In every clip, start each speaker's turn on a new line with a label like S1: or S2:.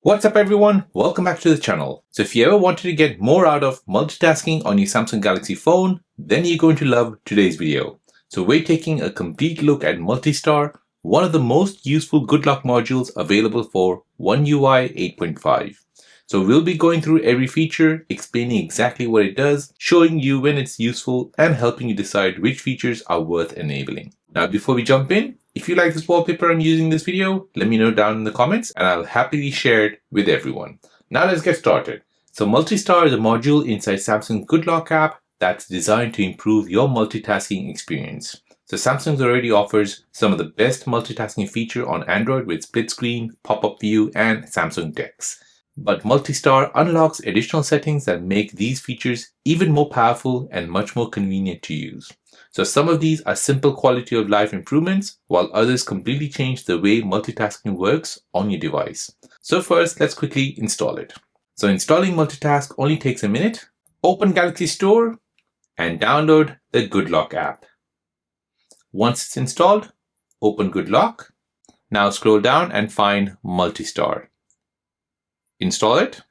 S1: What's up everyone? Welcome back to the channel. So if you ever wanted to get more out of multitasking on your Samsung Galaxy phone, then you're going to love today's video. So we're taking a complete look at MultiStar, one of the most useful good luck modules available for One UI 8.5. So we'll be going through every feature, explaining exactly what it does, showing you when it's useful, and helping you decide which features are worth enabling. Now before we jump in, if you like this wallpaper I'm using in this video, let me know down in the comments and I'll happily share it with everyone. Now let's get started. So MultiStar is a module inside Samsung's Good Luck app that's designed to improve your multitasking experience. So Samsung already offers some of the best multitasking feature on Android with split screen, Popup View, and Samsung DeX. But MultiStar unlocks additional settings that make these features even more powerful and much more convenient to use. So some of these are simple quality of life improvements, while others completely change the way multitasking works on your device. So first, let's quickly install it. So installing multitask only takes a minute. Open Galaxy Store and download the Good Luck app. Once it's installed, open Good Luck. Now scroll down and find MultiStar. Install it.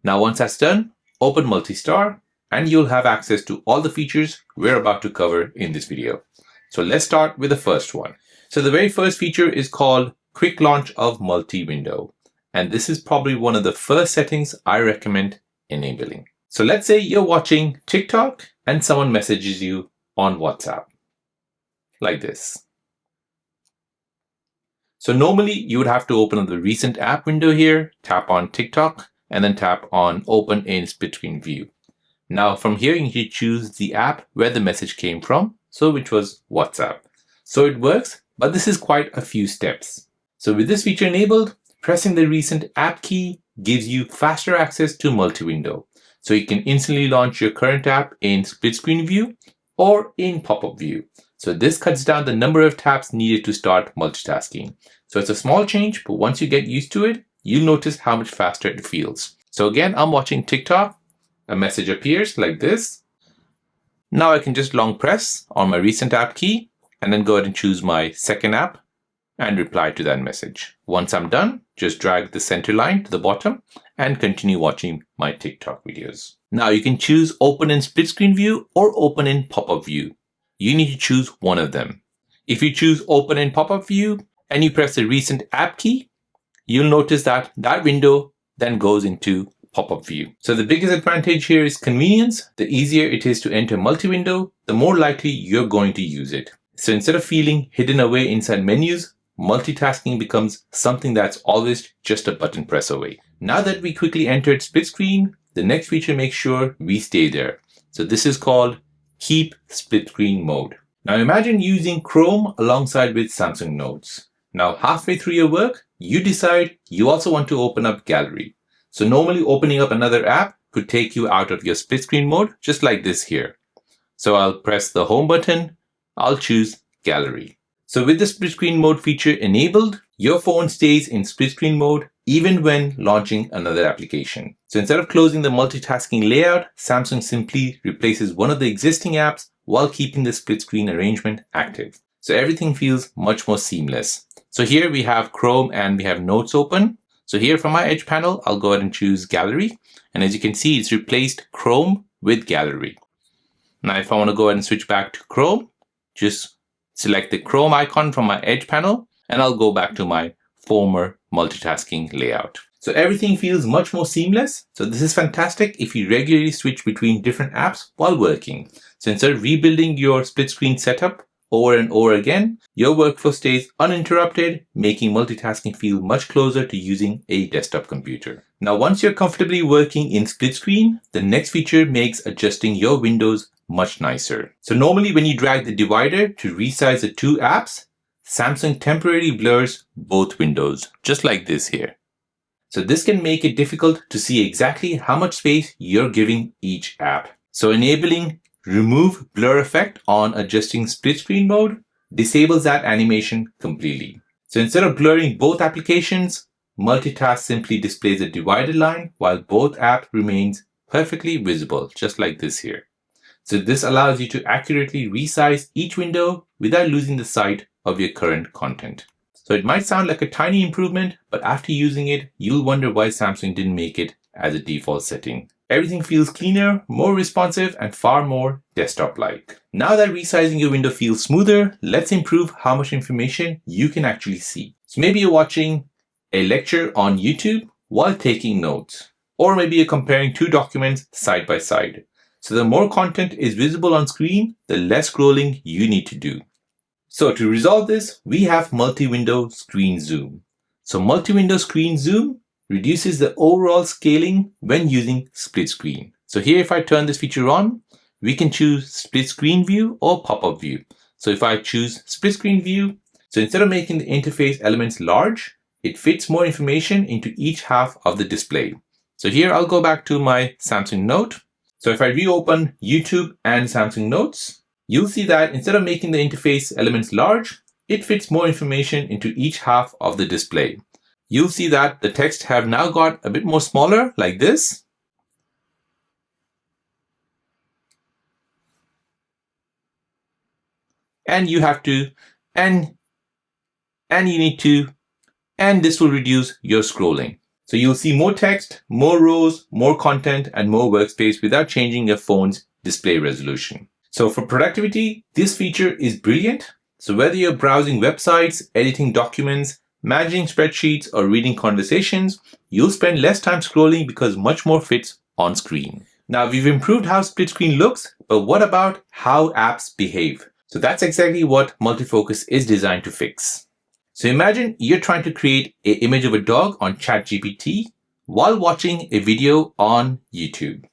S1: Now once that's done, open MultiStar and you'll have access to all the features we're about to cover in this video. So let's start with the first one. So the very first feature is called Quick Launch of Multi-Window. And this is probably one of the first settings I recommend enabling. So let's say you're watching TikTok and someone messages you on WhatsApp. Like this. So normally you would have to open up the recent app window here, tap on TikTok, and then tap on Open in Split Screen View. Now from here, you need to choose the app where the message came from, so which was WhatsApp. So it works, but this is quite a few steps. So with this feature enabled, pressing the recent app key gives you faster access to multi-window. So you can instantly launch your current app in split screen view or in pop-up view. So this cuts down the number of taps needed to start multitasking. So it's a small change, but once you get used to it, you'll notice how much faster it feels. So again, I'm watching TikTok. A message appears like this. Now I can just long press on my recent app key and then go ahead and choose my second app and reply to that message. Once I'm done, just drag the center line to the bottom and continue watching my TikTok videos. Now you can choose open in split screen view or open in pop-up view. You need to choose one of them. If you choose open in pop-up view and you press the recent app key, you'll notice that that window then goes into pop-up view. So the biggest advantage here is convenience. The easier it is to enter multi-window, the more likely you're going to use it. So instead of feeling hidden away inside menus, multitasking becomes something that's always just a button press away. Now that we quickly entered split screen, the next feature makes sure we stay there. So this is called Keep Split Screen Mode. Now imagine using Chrome alongside with Samsung Notes. Now halfway through your work, you decide you also want to open up Gallery. So normally opening up another app could take you out of your split screen mode, just like this here. So I'll press the home button. I'll choose Gallery. So with the split screen mode feature enabled, your phone stays in split screen mode even when launching another application. So instead of closing the multitasking layout, Samsung simply replaces one of the existing apps while keeping the split screen arrangement active. So everything feels much more seamless. So here we have Chrome and we have Notes open. So here from my edge panel, I'll go ahead and choose Gallery. And as you can see, it's replaced Chrome with Gallery. Now, if I want to go ahead and switch back to Chrome, just select the Chrome icon from my edge panel, and I'll go back to my former multitasking layout. So everything feels much more seamless. So this is fantastic if you regularly switch between different apps while working. So instead of rebuilding your split screen setup over and over again, your workflow stays uninterrupted, making multitasking feel much closer to using a desktop computer. Now, once you're comfortably working in split screen, the next feature makes adjusting your windows much nicer. So normally when you drag the divider to resize the two apps, Samsung temporarily blurs both windows, just like this here. So this can make it difficult to see exactly how much space you're giving each app. So enabling Remove Blur Effect on adjusting split screen mode disables that animation completely. So instead of blurring both applications, Multitask simply displays a divided line while both apps remains perfectly visible, just like this here. So this allows you to accurately resize each window without losing the sight of your current content. So it might sound like a tiny improvement, but after using it, you'll wonder why Samsung didn't make it as a default setting. Everything feels cleaner, more responsive, and far more desktop-like. Now that resizing your window feels smoother, let's improve how much information you can actually see. So maybe you're watching a lecture on YouTube while taking notes, or maybe you're comparing two documents side by side. So the more content is visible on screen, the less scrolling you need to do. So to resolve this, we have multi-window screen zoom. So multi-window screen zoom reduces the overall scaling when using split screen. So here, if I turn this feature on, we can choose split screen view or pop-up view. So if I choose split screen view, so instead of making the interface elements large, it fits more information into each half of the display. So here I'll go back to my Samsung Note. So if I reopen YouTube and Samsung Notes, you'll see that instead of making the interface elements large, it fits more information into each half of the display. You'll see that the text have now got a bit more smaller like this. And you have to, and you need to, and this will reduce your scrolling. So you'll see more text, more rows, more content, and more workspace without changing your phone's display resolution. So for productivity, this feature is brilliant. So whether you're browsing websites, editing documents, managing spreadsheets, or reading conversations, you'll spend less time scrolling because much more fits on screen. Now we've improved how split screen looks, but what about how apps behave? So that's exactly what multifocus is designed to fix. So imagine you're trying to create an image of a dog on ChatGPT while watching a video on YouTube.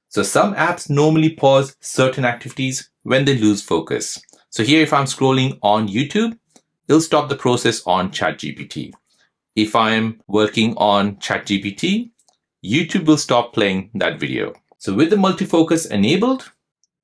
S1: So some apps normally pause certain activities when they lose focus. So here, if I'm scrolling on YouTube, it'll stop the process on ChatGPT. If I'm working on ChatGPT, YouTube will stop playing that video. So with the multifocus enabled,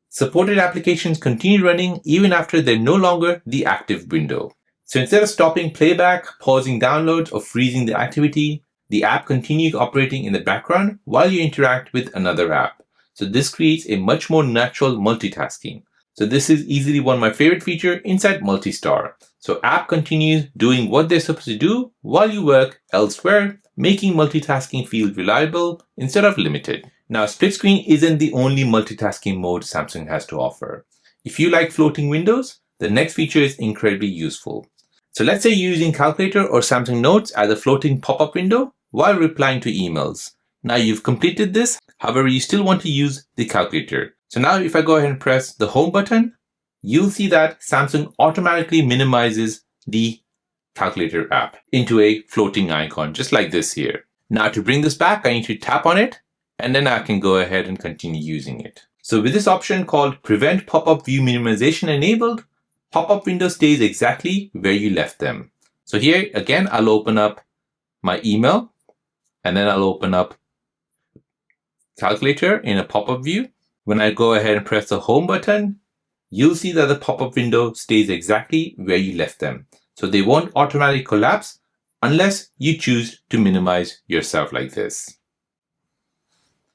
S1: supported applications continue running even after they're no longer the active window. So instead of stopping playback, pausing downloads, or freezing the activity, the app continues operating in the background while you interact with another app. So this creates a much more natural multitasking. So this is easily one of my favorite features inside MultiStar. So app continues doing what they're supposed to do while you work elsewhere, making multitasking feel reliable instead of limited. Now, split screen isn't the only multitasking mode Samsung has to offer. If you like floating windows, the next feature is incredibly useful. So let's say you're using Calculator or Samsung Notes as a floating pop-up window while replying to emails. Now you've completed this, however, you still want to use the calculator. So now if I go ahead and press the home button, you'll see that Samsung automatically minimizes the calculator app into a floating icon, just like this here. Now to bring this back, I need to tap on it, and then I can go ahead and continue using it. So with this option called Prevent Pop-up View Minimization enabled, pop-up window stays exactly where you left them. So here again, I'll open up my email, and then I'll open up Calculator in a pop-up view. When I go ahead and press the home button, you'll see that the pop-up window stays exactly where you left them. So they won't automatically collapse unless you choose to minimize yourself like this.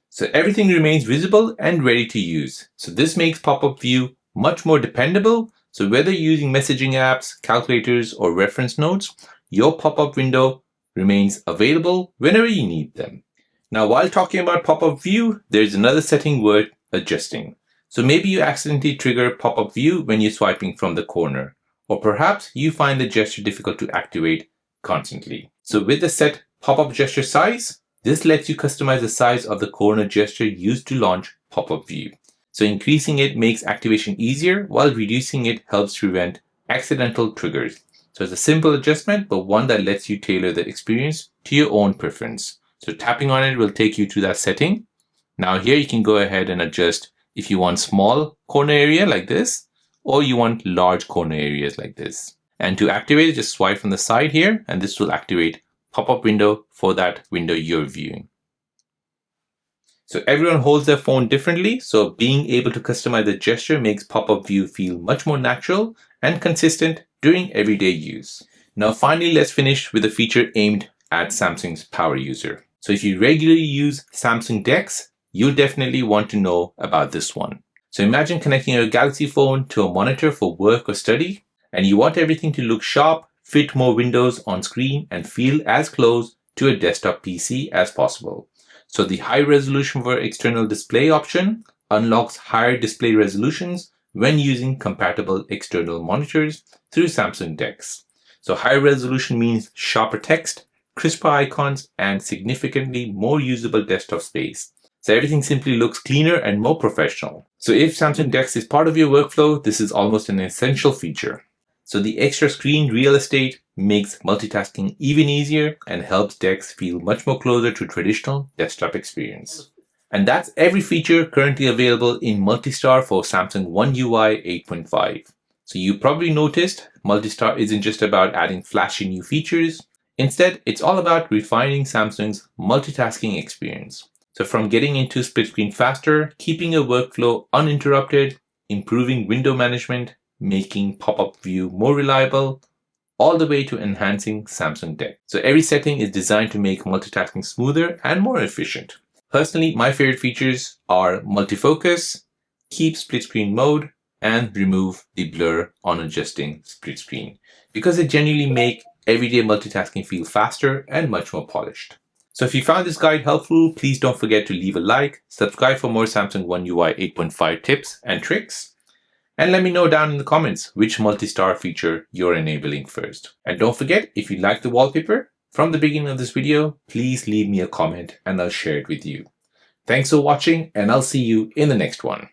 S1: So everything remains visible and ready to use. So this makes pop-up view much more dependable. So whether you're using messaging apps, calculators, or reference notes, your pop-up window remains available whenever you need them. Now, while talking about pop-up view, there's another setting worth adjusting. So maybe you accidentally trigger pop-up view when you're swiping from the corner, or perhaps you find the gesture difficult to activate constantly. So with the set pop-up gesture size, this lets you customize the size of the corner gesture used to launch pop-up view. So increasing it makes activation easier, while reducing it helps prevent accidental triggers. So it's a simple adjustment, but one that lets you tailor the experience to your own preference. So tapping on it will take you to that setting. Now here you can go ahead and adjust if you want small corner area like this, or you want large corner areas like this. And to activate it, just swipe from the side here, and this will activate pop-up window for that window you're viewing. So everyone holds their phone differently, so being able to customize the gesture makes pop-up view feel much more natural and consistent during everyday use. Now finally, let's finish with a feature aimed at Samsung's power user. So if you regularly use Samsung DeX, you'll definitely want to know about this one. So imagine connecting your Galaxy phone to a monitor for work or study, and you want everything to look sharp, fit more windows on screen, and feel as close to a desktop PC as possible. So the high resolution for external display option unlocks higher display resolutions when using compatible external monitors through Samsung DeX. So high resolution means sharper text, crisper icons, and significantly more usable desktop space. So everything simply looks cleaner and more professional. So if Samsung DeX is part of your workflow, this is almost an essential feature. So the extra screen real estate makes multitasking even easier and helps DeX feel much more closer to traditional desktop experience. And that's every feature currently available in MultiStar for Samsung One UI 8.5. So you probably noticed MultiStar isn't just about adding flashy new features. Instead, it's all about refining Samsung's multitasking experience. So from getting into split screen faster, keeping your workflow uninterrupted, improving window management, making Popup View more reliable, all the way to enhancing Samsung DeX. So every setting is designed to make multitasking smoother and more efficient. Personally, my favorite features are multifocus, keep split screen mode, and remove the blur on adjusting split screen, because they genuinely make everyday multitasking feel faster and much more polished. So if you found this guide helpful, please don't forget to leave a like, subscribe for more Samsung One UI 8.5 tips and tricks, and let me know down in the comments which MultiStar feature you're enabling first. And don't forget, if you like the wallpaper from the beginning of this video, please leave me a comment and I'll share it with you. Thanks for watching, and I'll see you in the next one.